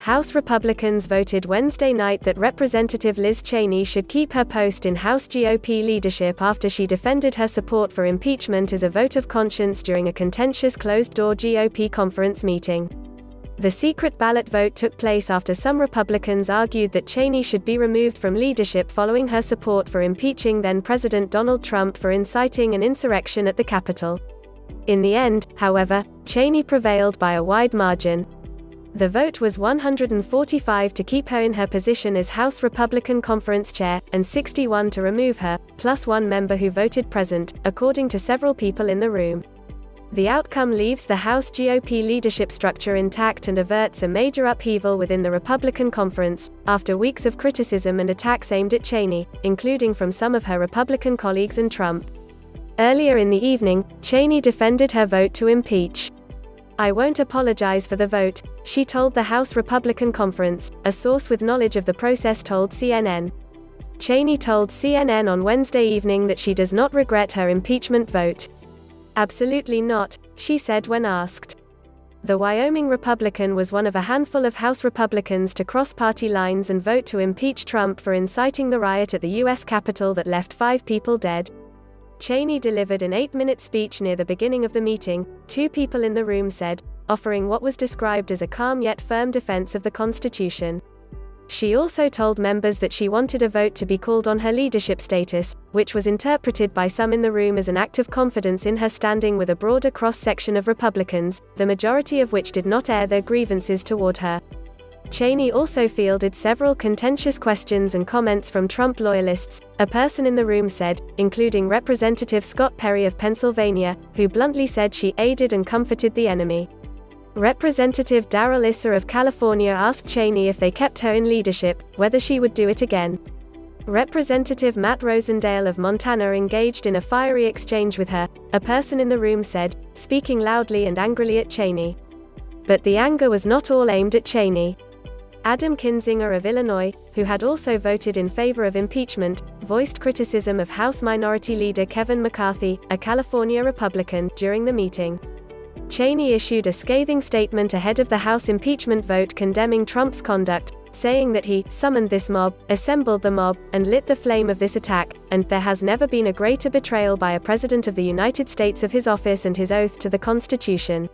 House Republicans voted Wednesday night that Representative Liz Cheney should keep her post in House GOP leadership after she defended her support for impeachment as a vote of conscience during a contentious closed-door GOP conference meeting. The secret ballot vote took place after some Republicans argued that Cheney should be removed from leadership following her support for impeaching then-President Donald Trump for inciting an insurrection at the Capitol. In the end, however, Cheney prevailed by a wide margin. The vote was 145 to keep her in her position as House Republican Conference Chair, and 61 to remove her, plus one member who voted present, according to several people in the room. The outcome leaves the House GOP leadership structure intact and averts a major upheaval within the Republican conference, after weeks of criticism and attacks aimed at Cheney, including from some of her Republican colleagues and Trump. Earlier in the evening, Cheney defended her vote to impeach. "I won't apologize for the vote," she told the House Republican Conference, a source with knowledge of the process told CNN. Cheney told CNN on Wednesday evening that she does not regret her impeachment vote. "Absolutely not," she said when asked. The Wyoming Republican was one of a handful of House Republicans to cross party lines and vote to impeach Trump for inciting the riot at the U.S. Capitol that left 5 people dead. Cheney delivered an 8-minute speech near the beginning of the meeting, 2 people in the room said, offering what was described as a calm yet firm defense of the Constitution. She also told members that she wanted a vote to be called on her leadership status, which was interpreted by some in the room as an act of confidence in her standing with a broader cross-section of Republicans, the majority of which did not air their grievances toward her. Cheney also fielded several contentious questions and comments from Trump loyalists, a person in the room said, including Representative Scott Perry of Pennsylvania, who bluntly said she aided and comforted the enemy. Representative Darrell Issa of California asked Cheney if they kept her in leadership, whether she would do it again. Representative Matt Rosendale of Montana engaged in a fiery exchange with her, a person in the room said, speaking loudly and angrily at Cheney. But the anger was not all aimed at Cheney. Adam Kinzinger of Illinois, who had also voted in favor of impeachment, voiced criticism of House Minority Leader Kevin McCarthy, a California Republican, during the meeting. Cheney issued a scathing statement ahead of the House impeachment vote condemning Trump's conduct, saying that he summoned this mob, assembled the mob, and lit the flame of this attack, and there has never been a greater betrayal by a President of the United States of his office and his oath to the Constitution.